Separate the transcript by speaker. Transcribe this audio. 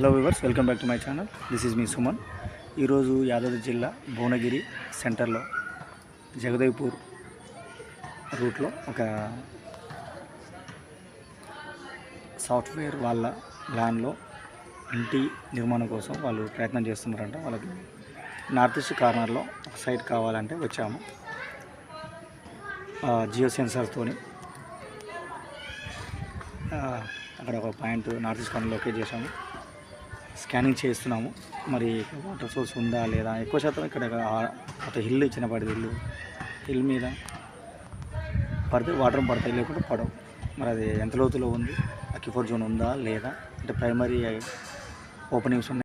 Speaker 1: Hello viewers, welcome back to my channel. This is me Suman. ఈరోజు యాదాద్రి జిల్లా భువనగిరి సెంటర్లో జగదేవ్పూర్ రూట్లో ఒక సాఫ్ట్వేర్ వాళ్ళ ల్యాండ్లో ఇంటి నిర్మాణం కోసం వాళ్ళు ప్రయత్నం చేస్తున్నారంట. వాళ్ళకి నార్త్ ఈస్ట్ కార్నర్లో ఒక సైట్ కావాలంటే వచ్చాము. జియో సెన్సార్తోని అక్కడ ఒక point north east corner locate చేసాము. స్కానింగ్ చేస్తున్నాము. మరి వాటర్ సోర్స్ ఉందా లేదా, ఎక్కువ శాతం ఇక్కడ ఒక హిల్ చిన్నపాటి హిల్ మీద పడితే వాటర్ పడతాయి, లేకుంటే పడవు. మరి అది ఎంత లోతులో ఉంది, అక్యుఫోర్ జోన్ ఉందా లేదా, అంటే ప్రైమరీ ఓపెనింగ్స్ ఉన్నాయి.